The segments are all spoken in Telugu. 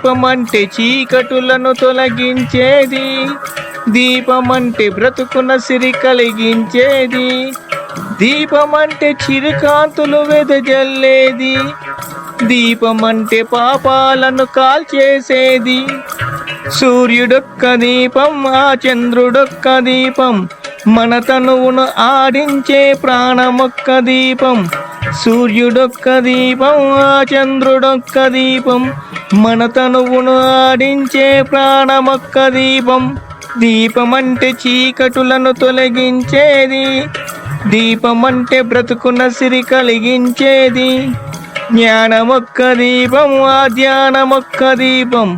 దీపమంటే చీకటులను తొలగించేది, దీపమంటే బ్రతుకున సిరి కలిగించేది, దీపమంటే చిరుకాంతులు వెదజల్లేది, దీపమంటే పాపాలను కాల్చేసేది. సూర్యుడొక్క దీపం, ఆ చంద్రుడొక్క దీపం, మన తనువును ఆడించే ప్రాణమొక్క దీపం. సూర్యుడొక్క దీపం, ఆ చంద్రుడొక్క దీపం, మన తనువును ఆడించే ప్రాణమొక్క దీపం. దీపమంటే చీకటులను తొలగించేది, దీపమంటే బ్రతుకున సిరి కలిగించేది. జ్ఞానమొక్క దీపం, ఆ ధ్యానమొక్క దీపం,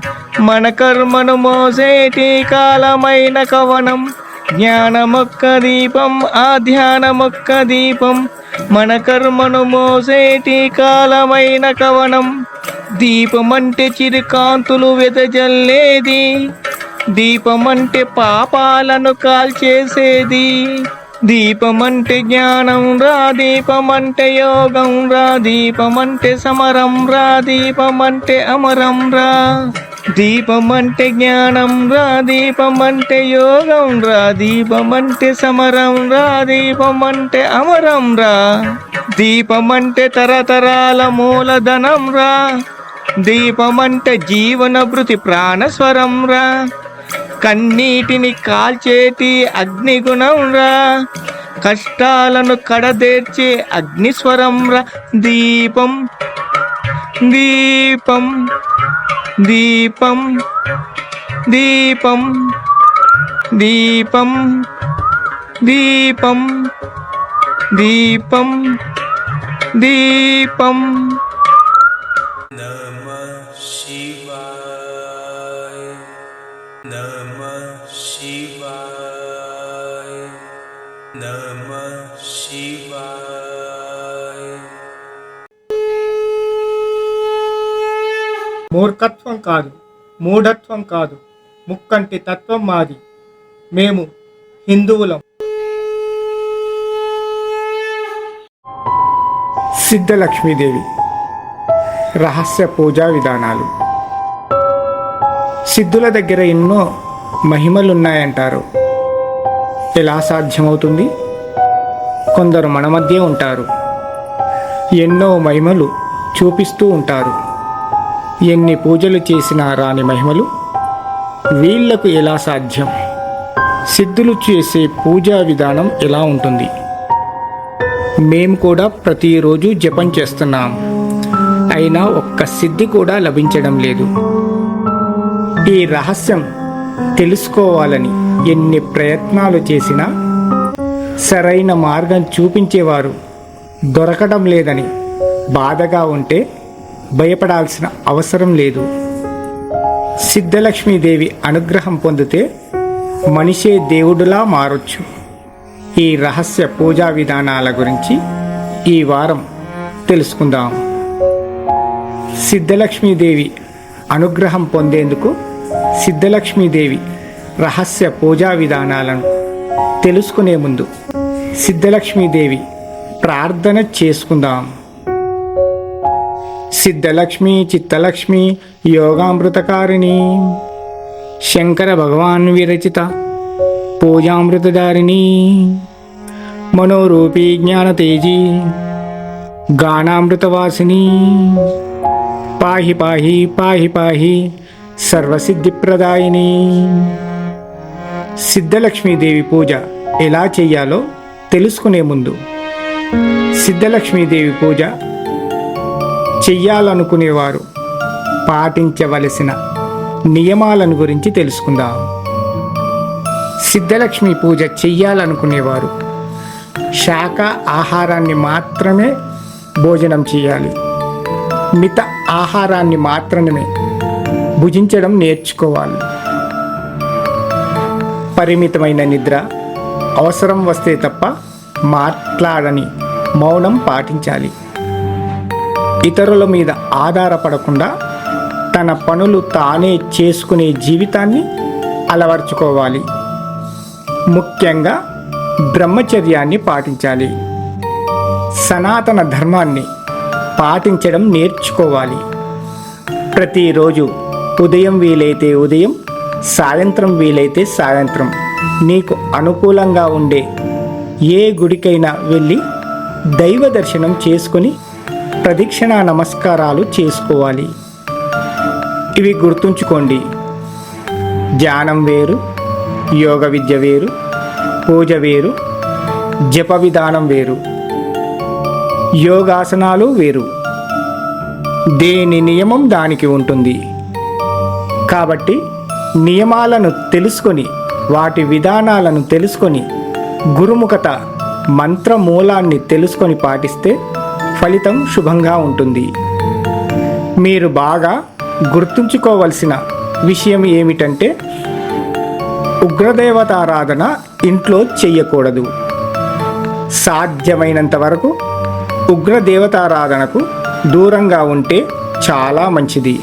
మన కర్మను మోసేటి కాలమైన కవనం. జ్ఞానమొక్క దీపం, ఆ ధ్యానమొక్క దీపం, మన కర్మను మోసేటి కాలమైన కవనం. దీపమంటే చిరుకాంతులు వెదజల్లేది, దీపమంటే పాపాలను కాల్చేసేది. దీపమంటే జ్ఞానం రా, దీపమంటే యోగం రా, దీపమంటే సమరం రా, దీపమంటే అమరం రా. దీపమంటే జ్ఞానం రా, దీపమంటే యోగం రా, దీపమంటే సమరం రా, దీపమంటే అమరం రా. దీపమంటే తరతరాల మూలధనం రా, దీపమంటే జీవన భృతి ప్రాణస్వరం రా. కన్నీటిని కాల్చేటి అగ్నిగుణం రా, కష్టాలను కడదేర్చే అగ్నిస్వరం రా. దీపం దీపం దీపం దీపం దీపం దీపం దీపం దీపం. నమః శివాయ, నమః శివాయ, నమః శివాయ. మూర్ఖత్వం కాదు, మూఢత్వం కాదు, ముక్కంటి తత్వం మాది. మేము హిందువులం. సిద్ధలక్ష్మీదేవి రహస్య పూజా విధానాలు. సిద్ధుల దగ్గర ఎన్నో మహిమలున్నాయంటారు. ఎలా సాధ్యమవుతుంది? కొందరు మన మధ్య ఉంటారు, ఎన్నో మహిమలు చూపిస్తూ ఉంటారు. ఎన్ని పూజలు చేసినా రాని మహిమలు వీళ్లకు ఎలా సాధ్యం? సిద్ధులు చేసే పూజా విధానం ఎలా ఉంటుంది? మేము కూడా ప్రతిరోజు జపం చేస్తున్నాం, అయినా ఒక్క సిద్ధి కూడా లభించడం లేదు. ఈ రహస్యం తెలుసుకోవాలని ఎన్ని ప్రయత్నాలు చేసినా సరైన మార్గం చూపించేవారు దొరకడం లేదని బాధగా ఉంటే భయపడాల్సిన అవసరం లేదు. సిద్ధలక్ష్మీదేవి అనుగ్రహం పొందితే మనిషే దేవుడులా మారొచ్చు. ఈ రహస్య పూజా విధానాల గురించి ఈ వారం తెలుసుకుందాం. సిద్ధలక్ష్మీదేవి అనుగ్రహం పొందేందుకు సిద్ధలక్ష్మీదేవి రహస్య పూజా విధానాలను తెలుసుకునే ముందు సిద్ధలక్ష్మీదేవి ప్రార్థన చేసుకుందాం. సిద్ధలక్ష్మి చిత్తలక్ష్మి యోగామృతకారిణి శంకర భగవాన్ విరచిత పూజామృతధారిణి మనోరూపీ జ్ఞానతేజీ గానామృతవాసిని పాహి పాహి పాహి పాహి సర్వసిద్ధిప్రదాయిని. సిద్ధలక్ష్మీదేవి పూజ ఎలా చేయాలో తెలుసుకునే ముందు సిద్ధలక్ష్మీదేవి పూజ చెయ్యాలనుకునేవారు పాటించవలసిన నియమాలను గురించి తెలుసుకుందాం. సిద్ధలక్ష్మి పూజ చెయ్యాలనుకునేవారు శాఖ ఆహారాన్ని మాత్రమే భోజనం చేయాలి. మిత ఆహారాన్ని మాత్రమే భుజించడం నేర్చుకోవాలి. పరిమితమైన నిద్ర, అవసరం వస్తే తప్ప మాట్లాడని మౌనం పాటించాలి. ఇతరుల మీద ఆధారపడకుండా తన పనులు తానే చేసుకునే జీవితాన్ని అలవర్చుకోవాలి. ముఖ్యంగా బ్రహ్మచర్యాన్ని పాటించాలి. సనాతన ధర్మాన్ని పాటించడం నేర్చుకోవాలి. ప్రతిరోజు ఉదయం వీలైతే ఉదయం, సాయంత్రం వీలైతే సాయంత్రం నీకు అనుకూలంగా ఉండే ఏ గుడికైనా వెళ్ళి దైవ దర్శనం చేసుకొని ప్రదక్షిణ నమస్కారాలు చేసుకోవాలి. ఇవి గుర్తుంచుకోండి. ధ్యానం వేరు, యోగ విద్య వేరు, పూజ వేరు, జప విధానం వేరు, యోగాసనాలు వేరు. దేని నియమం దానికి ఉంటుంది. కాబట్టి నియమాలను తెలుసుకొని, వాటి విధానాలను తెలుసుకొని, గురుముఖత మంత్రమూలాన్ని తెలుసుకొని పాటిస్తే ఫలితం శుభంగా ఉంటుంది. మీరు బాగా గుర్తుంచుకోవలసిన విషయం ఏమిటంటే, ఉగ్రదేవతారాధన ఇంట్లో చెయ్యకూడదు. సాధ్యమైనంత వరకు ఉగ్రదేవతారాధనకు దూరంగా ఉంటే చాలా మంచిది.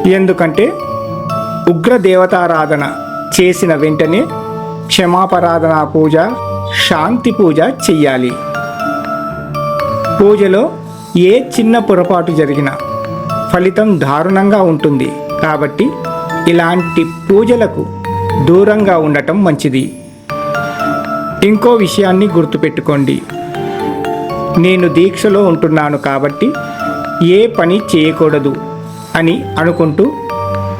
ఎందుకంటే ఉగ్రదేవతారాధన చేసిన వెంటనే క్షమాపరాధన పూజ, శాంతి పూజ చెయ్యాలి. పూజలో ఏ చిన్న పొరపాటు జరిగినా ఫలితం దారుణంగా ఉంటుంది. కాబట్టి ఇలాంటి పూజలకు దూరంగా ఉండటం మంచిది. ఇంకో విషయాన్ని గుర్తుపెట్టుకోండి. నేను దీక్షలో ఉంటున్నాను కాబట్టి ఏ పని చేయకూడదు అని అనుకుంటూ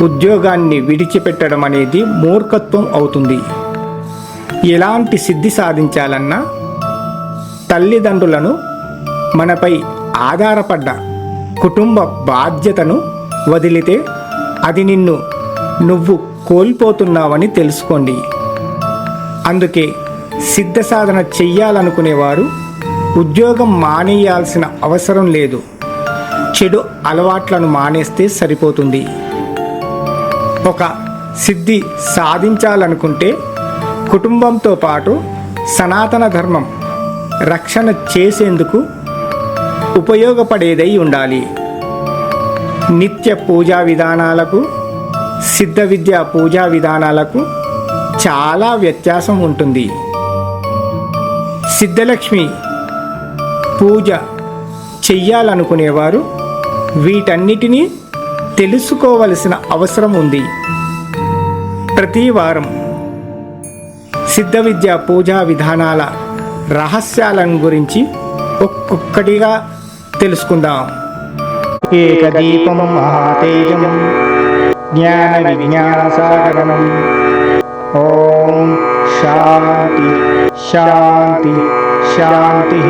ఉద్యోగాన్ని విడిచిపెట్టడం అనేది మూర్ఖత్వం అవుతుంది. ఎలాంటి సిద్ధి సాధించాలన్నా తల్లిదండ్రులను, మనపై ఆధారపడ్డ కుటుంబ బాధ్యతను వదిలితే అది నువ్వు కోల్పోతున్నావని తెలుసుకోండి. అందుకే సిద్ధ సాధన చెయ్యాలనుకునేవారు ఉద్యోగం మానేయాల్సిన అవసరం లేదు. చెడు అలవాట్లను మానేస్తే సరిపోతుంది. ఒక సిద్ధి సాధించాలనుకుంటే కుటుంబంతో పాటు సనాతన ధర్మం రక్షణ చేసేందుకు ఉపయోగపడేదై ఉండాలి. నిత్య పూజా విధానాలకు, సిద్ధ విద్యా పూజా విధానాలకు చాలా వ్యత్యాసం ఉంటుంది. సిద్ధలక్ష్మి పూజ చెయ్యాలనుకునేవారు వీటన్నిటినీ తెలుసుకోవలసిన అవసరం ఉంది. ప్రతి వారం సిద్ధ విద్యా పూజా విధానాల రహస్యాలను గురించి ఒక్కొక్కటిగా తెలుసుకుందాం. ఏకదీపం మహాతేజం జ్ఞాన విజ్ఞాన సాగరం. ఓం శాంతి శాంతి శాంతి.